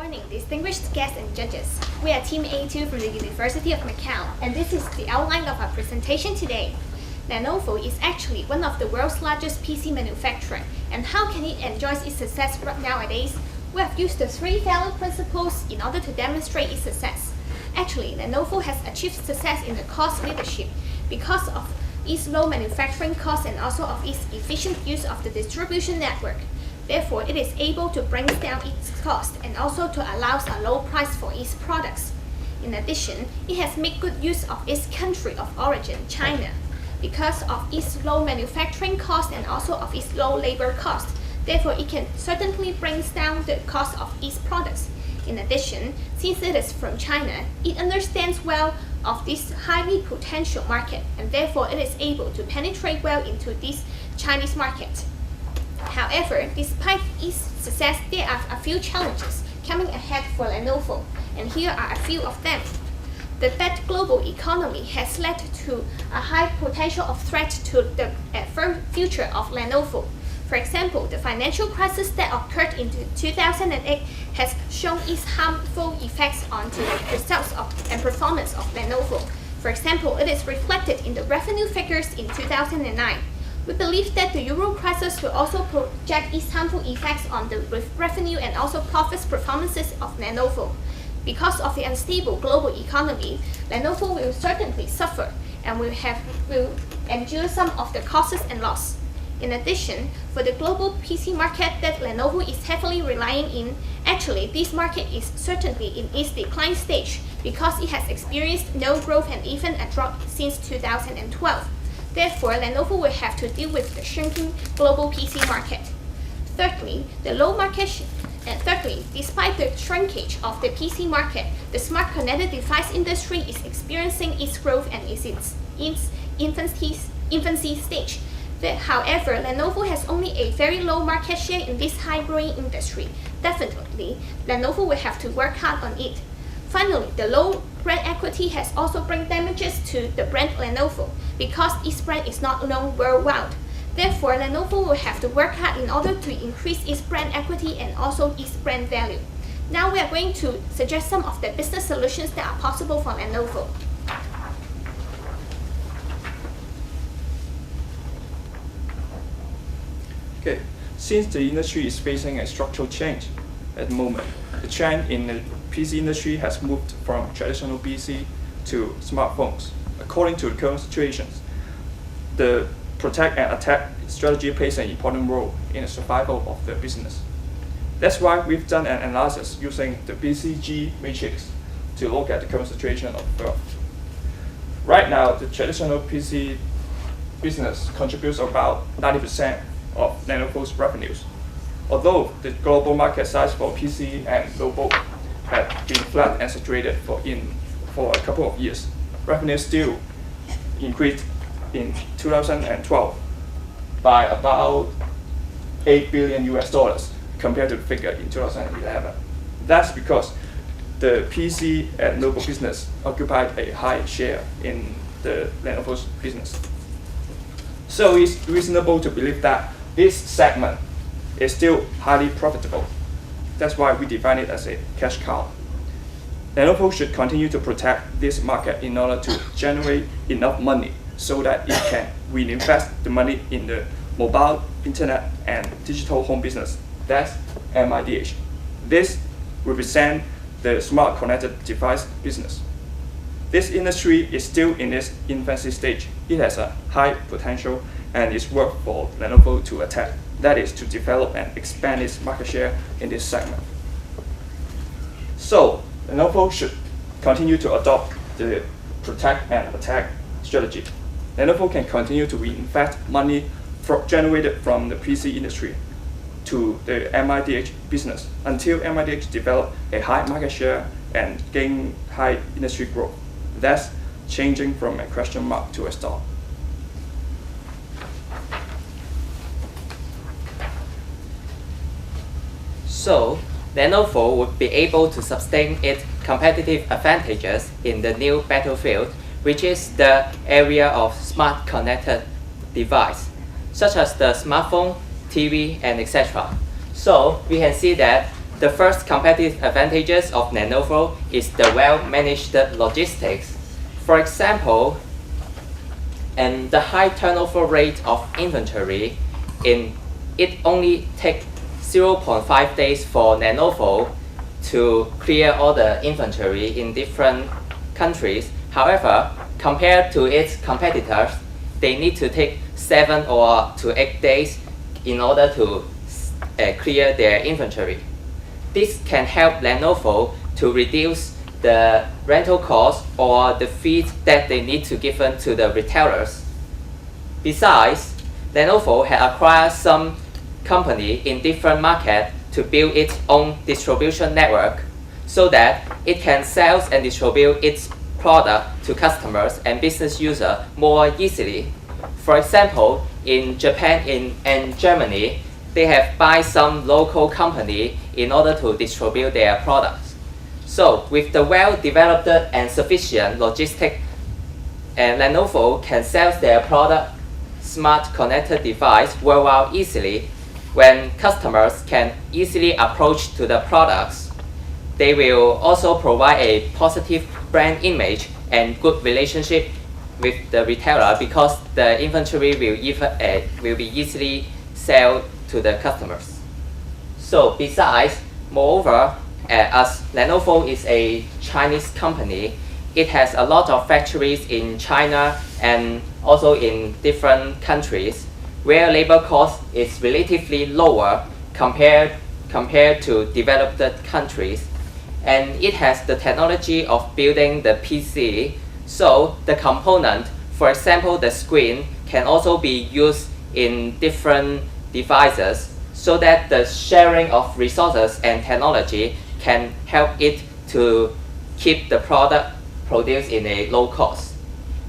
morning, distinguished guests and judges. We are Team A2 from the University of Macau, and this is the outline of our presentation today. Lenovo is actually one of the world's largest PC manufacturer, and how can it enjoy its success nowadays? We have used the three value principles in order to demonstrate its success. Actually, Lenovo has achieved success in the cost leadership because of its low manufacturing cost and also of its efficient use of the distribution network. Therefore, it is able to bring down its cost and also to allow a low price for its products. In addition, it has made good use of its country of origin, China. Because of its low manufacturing cost and also of its low labor cost, therefore it can certainly bring down the cost of its products. In addition, since it is from China, it understands well of this highly potential market, and therefore it is able to penetrate well into this Chinese market. However, despite its success, there are a few challenges coming ahead for Lenovo, and here are a few of them. The bad global economy has led to a high potential of threat to the future of Lenovo. For example, the financial crisis that occurred in 2008 has shown its harmful effects onto the results and performance of Lenovo. For example, it is reflected in the revenue figures in 2009. We believe that the Euro crisis will also project its harmful effects on the revenue and also profits performances of Lenovo. Because of the unstable global economy, Lenovo will certainly suffer and will endure some of the costs and loss. In addition, for the global PC market that Lenovo is heavily relying in, actually this market is certainly in its decline stage because it has experienced no growth and even a drop since 2012. Therefore, Lenovo will have to deal with the shrinking global PC market. Thirdly, despite the shrinkage of the PC market, the smart connected device industry is experiencing its growth and is in its infancy stage. However, Lenovo has only a very low market share in this high-growing industry. Definitely, Lenovo will have to work hard on it. Finally, the low brand equity has also brought damages to the brand Lenovo because its brand is not known worldwide. Therefore, Lenovo will have to work hard in order to increase its brand equity and also its brand value. Now we are going to suggest some of the business solutions that are possible for Lenovo. Okay, since the industry is facing a structural change at the moment, the trend in the PC industry has moved from traditional PC to smartphones. According to the current situations, the protect and attack strategy plays an important role in the survival of the business. That's why we've done an analysis using the BCG matrix to look at the current situation of the world. Right now, the traditional PC business contributes about 90% of Lenovo's revenues. Although the global market size for PC and notebook had been flat and saturated for a couple of years, revenue still increased in 2012 by about $8 billion compared to the figure in 2011. That's because the PC and notebook business occupied a high share in the Lenovo's business. So it's reasonable to believe that this segment is still highly profitable. That's why we define it as a cash cow. Lenovo should continue to protect this market in order to generate enough money so that it can reinvest the money in the mobile, internet, and digital home business. That's MIDH. This represents the smart connected device business. This industry is still in its infancy stage. It has a high potential and is worth for Lenovo to attack. That is to develop and expand its market share in this segment. So, Lenovo should continue to adopt the protect and attack strategy. Lenovo can continue to reinvest money generated from the PC industry to the MIDH business until MIDH develop a high market share and gain high industry growth. That's changing from a question mark to a star. So, Lenovo would be able to sustain its competitive advantages in the new battlefield, which is the area of smart connected device, such as the smartphone, TV, and etc. So we can see that The first competitive advantages of Lenovo is the well-managed logistics. For example, the high turnover rate of inventory, it only takes 0.5 days for Lenovo to clear all the inventory in different countries. However, compared to its competitors, they need to take 7 or to 8 days in order to clear their inventory. This can help Lenovo to reduce the rental costs or the fees that they need to give to the retailers. Besides, Lenovo has acquired some company in different markets to build its own distribution network so that it can sell and distribute its product to customers and business users more easily. For example, in Japan and Germany, they have buy some local company in order to distribute their products. So with the well-developed and sufficient logistics, Lenovo can sell their product smart connected device worldwide easily. When customers can easily approach to the products, they will also provide a positive brand image and good relationship with the retailer because the inventory will be easily sold to the customers. So besides, moreover, as Lenovo is a Chinese company, it has a lot of factories in China and also in different countries where labor cost is relatively lower compared to developed countries. And it has the technology of building the PC, so the component, for example the screen, can also be used in different devices so that the sharing of resources and technology can help it to keep the product produced in a low cost.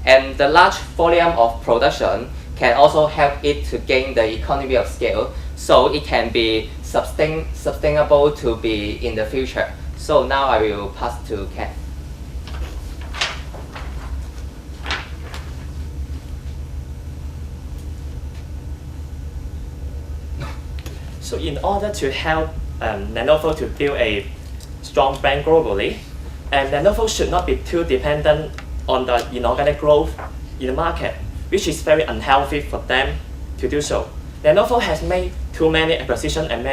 And the large volume of production can also help it to gain the economy of scale so it can be sustainable to be in the future. So now I will pass to Ken. So in order to help Lenovo to build a strong brand globally, Lenovo should not be too dependent on the inorganic growth in the market, which is very unhealthy for them to do so. Lenovo has made too many acquisitions and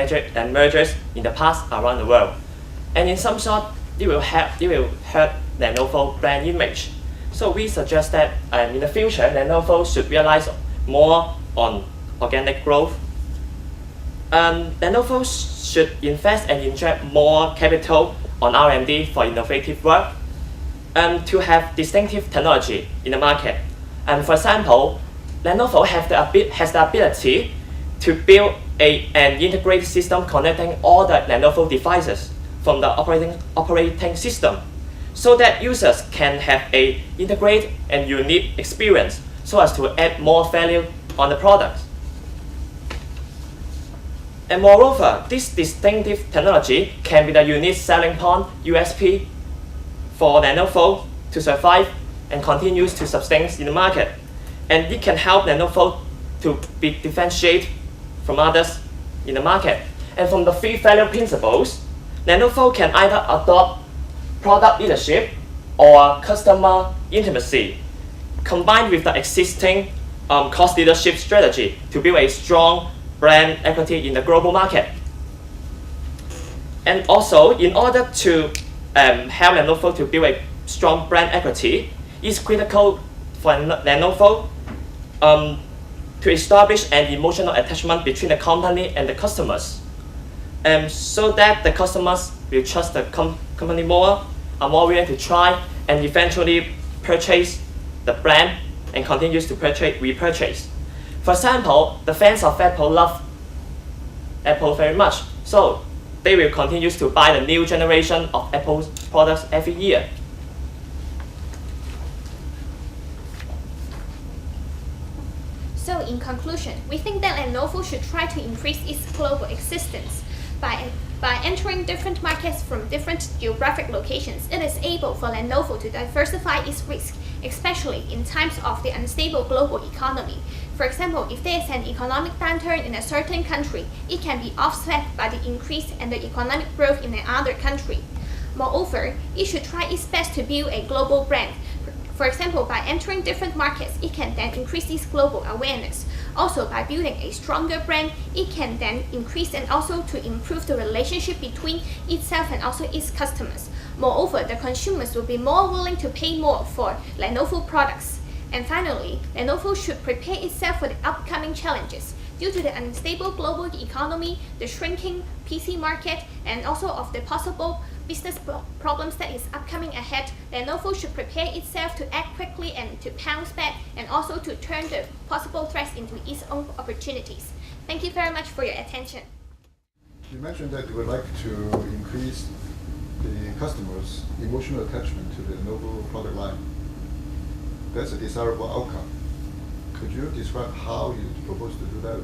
mergers in the past around the world, and in some sort, it will hurt Lenovo brand image. So we suggest that in the future, Lenovo should realize more on organic growth. Lenovo should invest and inject more capital on R&D for innovative work to have distinctive technology in the market. For example, Lenovo has the ability to build an integrated system connecting all the Lenovo devices from the operating system so that users can have an integrated and unique experience so as to add more value on the product. And moreover, this distinctive technology can be the unique selling point (USP) for Lenovo to survive and continues to sustain in the market. And it can help Lenovo to be differentiated from others in the market. And from the three value principles, Lenovo can either adopt product leadership or customer intimacy, combined with the existing cost leadership strategy to build a strong brand equity in the global market. And also, in order to help Lenovo to build a strong brand equity, it's critical for Lenovo to establish an emotional attachment between the company and the customers, so that the customers will trust the company more, are more willing to try, and eventually purchase the brand and continues to repurchase. For example, the fans of Apple love Apple very much, so they will continue to buy the new generation of Apple's products every year. So in conclusion, we think that Lenovo should try to increase its global existence. By entering different markets from different geographic locations, it is able for Lenovo to diversify its risk, especially in times of the unstable global economy. For example, if there is an economic downturn in a certain country, it can be offset by the increase and the economic growth in another country. Moreover, it should try its best to build a global brand. For example, by entering different markets, it can then increase its global awareness. Also, by building a stronger brand, it can then increase and also to improve the relationship between itself and also its customers. Moreover, the consumers will be more willing to pay more for Lenovo products. And finally, Lenovo should prepare itself for the upcoming challenges. Due to the unstable global economy, the shrinking PC market, and also of the possible business problems that is upcoming ahead, Lenovo should prepare itself to act quickly and to bounce back, and also to turn the possible threats into its own opportunities. Thank you very much for your attention. You mentioned that you would like to increase the customers' emotional attachment to the Lenovo product line. That's a desirable outcome. Could you describe how you propose to do that?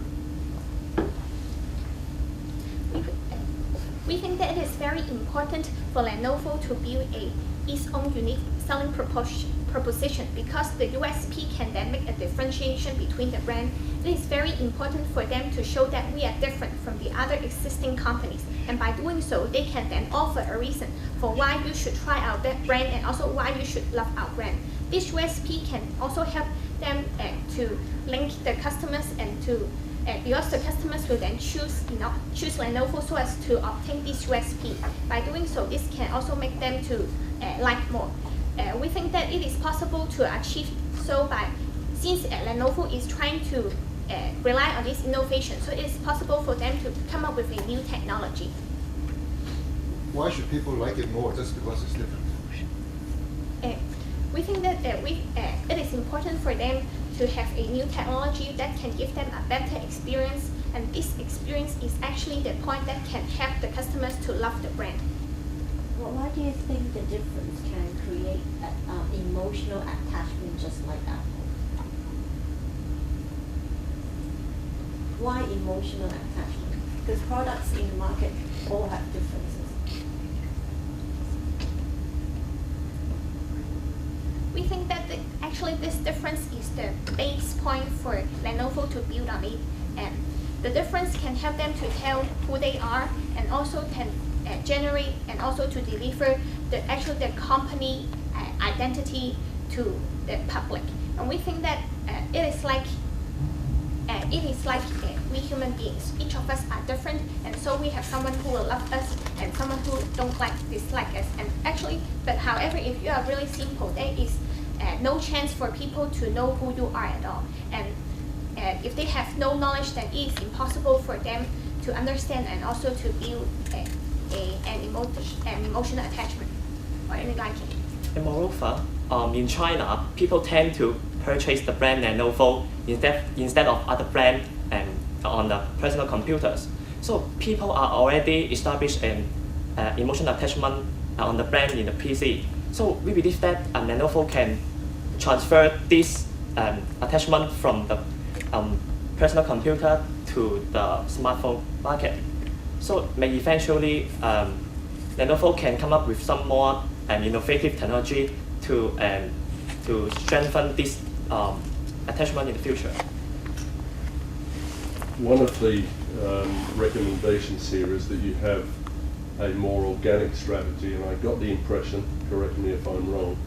We think that it is very important for Lenovo to build its own unique selling proposition, because the USP can then make a differentiation between the brand. It is very important for them to show that we are different from the other existing companies, and by doing so, they can then offer a reason for why you should try our brand and also why you should love our brand. This USP can also help them to link the customers and to because the customers will then choose Lenovo so as to obtain this USP. By doing so, this can also make them to like more. We think that it is possible to achieve so since Lenovo is trying to rely on this innovation, so it is possible for them to come up with a new technology. Why should people like it more just because it's different? We think that it is important for them to have a new technology that can give them a better experience, and this experience is actually the point that can help the customers to love the brand. Well, why do you think the difference can create emotional attachment just like Apple? Why emotional attachment? Because products in the market all have differences. We think that actually this difference is the base point for Lenovo to build on it, and the difference can help them to tell who they are, and also can generate and also to deliver the company identity to the public. And we think that it is like we human beings. Each of us are different, and so we have someone who will love us and someone who don't dislike us. And actually, but however, if you are really simple, there is no chance for people to know who you are at all. And if they have no knowledge, then it is impossible for them to understand and also to build an emotional attachment or any liking. And moreover, in China, people tend to purchase the brand Lenovo instead of other brand on the personal computers. So people are already established an emotional attachment on the brand in the PC. So we believe that Lenovo can transfer this attachment from the personal computer to the smartphone market. So may eventually Lenovo can come up with some more innovative technology to strengthen this attachment in the future. One of the recommendations here is that you have a more organic strategy, and I got the impression, correct me if I'm wrong,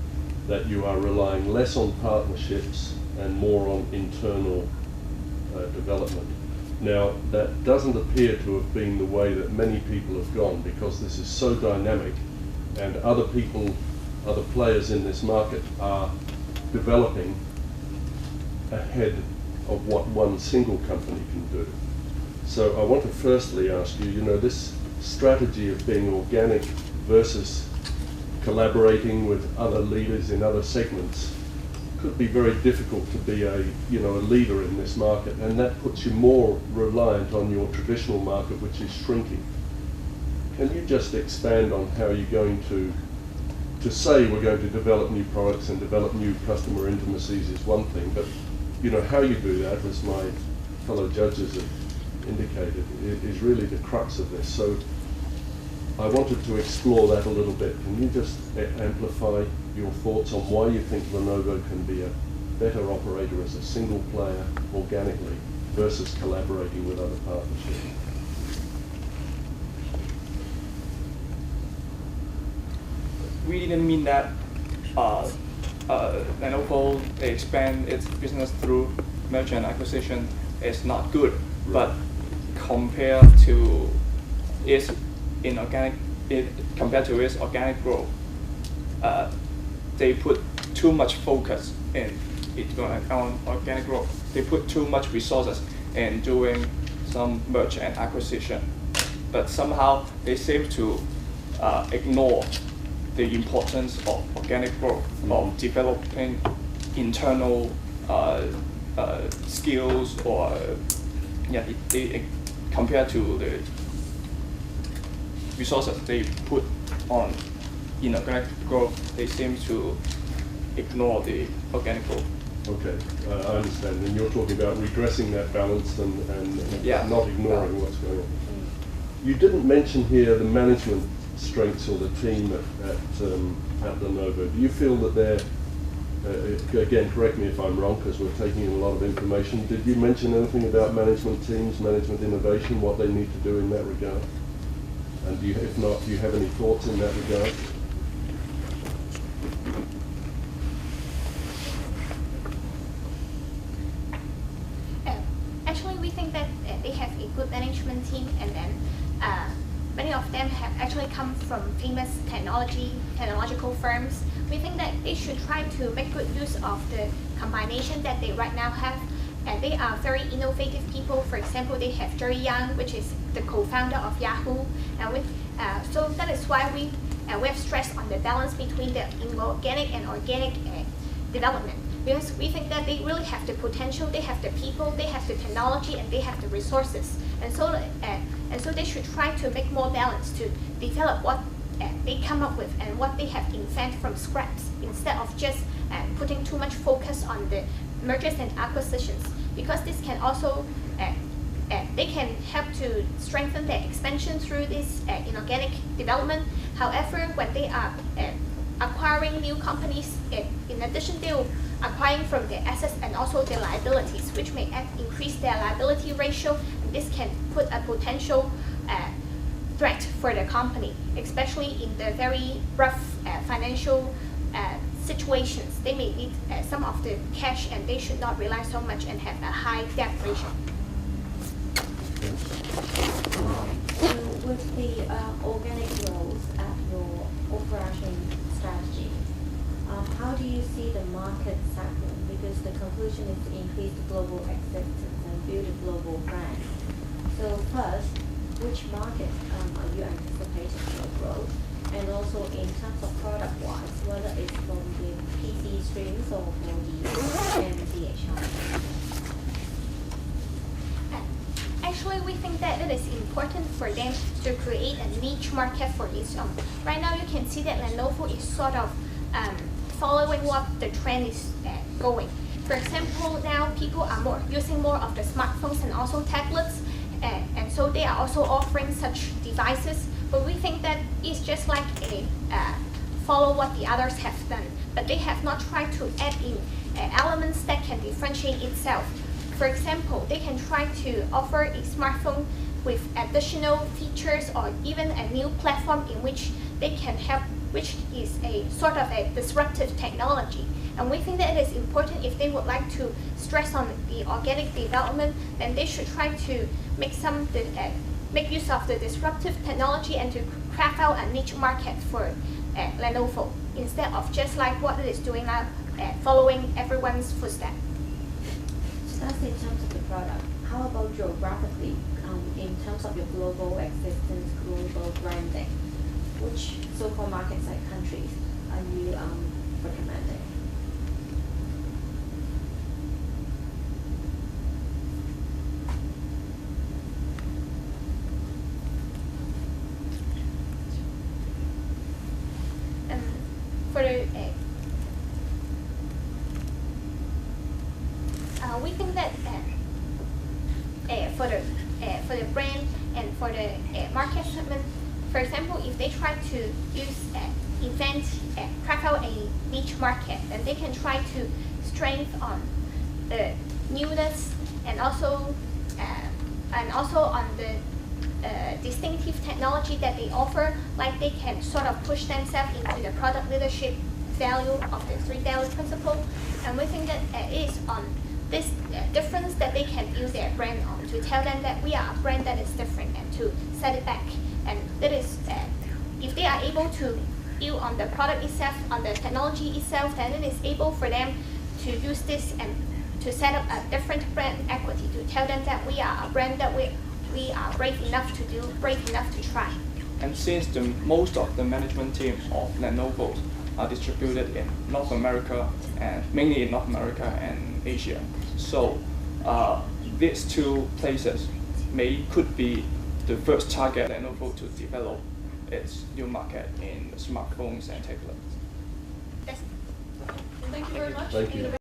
that you are relying less on partnerships and more on internal development. Now, that doesn't appear to have been the way that many people have gone, because this is so dynamic, and other players in this market are developing ahead of what one single company can do. So I want to firstly ask you, this strategy of being organic versus collaborating with other leaders in other segments could be very difficult to be a leader in this market, and that puts you more reliant on your traditional market, which is shrinking. Can you just expand on how you're going to say we're going to develop new products and develop new customer intimacies is one thing, but how you do that, as my fellow judges have indicated, is really the crux of this. So I wanted to explore that a little bit. Can you just amplify your thoughts on why you think Lenovo can be better operator as a single player organically versus collaborating with other partnerships? We didn't mean that Lenovo expand its business through merchant acquisition is not good, but compared to its organic growth, they put too much focus on organic growth. They put too much resources in doing some merchant acquisition, but somehow they seem to ignore the importance of organic growth, of developing internal skills, or compared to the resources they put on inorganic growth, they seem to ignore the organic growth. Okay, I understand. And you're talking about redressing that balance and not ignoring what's going on. You didn't mention here the management strengths or the team at Lenovo. Do you feel that they're, again, correct me if I'm wrong because we're taking in a lot of information, did you mention anything about management teams, management innovation, what they need to do in that regard? And if not, do you have any thoughts in that regard? Actually, we think that they have a good management team, and then many of them have actually come from famous technological firms. We think that they should try to make good use of the combination that they right now have. And they are very innovative people. For example, they have Jerry Yang, which is the co-founder of Yahoo. And so that is why we have stressed on the balance between the inorganic and organic development. Because we think that they really have the potential, they have the people, they have the technology, and they have the resources. And so they should try to make more balance to develop what they come up with and what they have invented from scratch, instead of just putting too much focus on the mergers and acquisitions, because this can also they can help to strengthen their expansion through this inorganic development. However, when they are acquiring new companies, in addition they will acquiring from their assets and also their liabilities, which may increase their liability ratio, and this can put a potential threat for the company, especially in the very rough financial situations. They may need some of the cash, and they should not rely so much and have a high debt ratio. So with the organic growth at your overarching strategy, how do you see the market segment? Because the conclusion is to increase the global acceptance and build a global brand. So first, which market are you anticipating for growth? And also in terms of product-wise, whether it's from the PC streams or for the MDHR? Actually, we think that it is important for them to create a niche market for its own. Right now, you can see that Lenovo is sort of following what the trend is going. For example, now people are using more of the smartphones and also tablets, and so they are also offering such devices. But we think that it's just like a follow what the others have done, but they have not tried to add in elements that can differentiate itself. For example, they can try to offer a smartphone with additional features or even a new platform in which they can help, which is a sort of a disruptive technology. And we think that it is important if they would like to stress on the organic development, then they should try to make use of the disruptive technology and to craft out a niche market for Lenovo, instead of just like what it is doing now, following everyone's footsteps. So that's in terms of the product. How about geographically, in terms of your global existence, global branding? Which so-called markets like countries are you recommending? For the we think that for the brand and for the market segment, for example, if they try to use craft out a niche market, then they can try to strength on the newness and also on the distinctive technology that they offer, like they can sort of push themselves into the product leadership value of the 3 value principle. And we think that it is on this difference that they can build their brand on, to tell them that we are a brand that is different and to set it back. And that is, if they are able to build on the product itself, on the technology itself, then it is able for them to use this and to set up a different brand equity, to tell them that we are a brand that we are brave enough to do, brave enough to try. And since most of the management team of Lenovo are distributed in North America, and mainly in North America and Asia, so these 2 places could be the first target Lenovo to develop its new market in smartphones and tablets. That's Thank you very much. Thank you.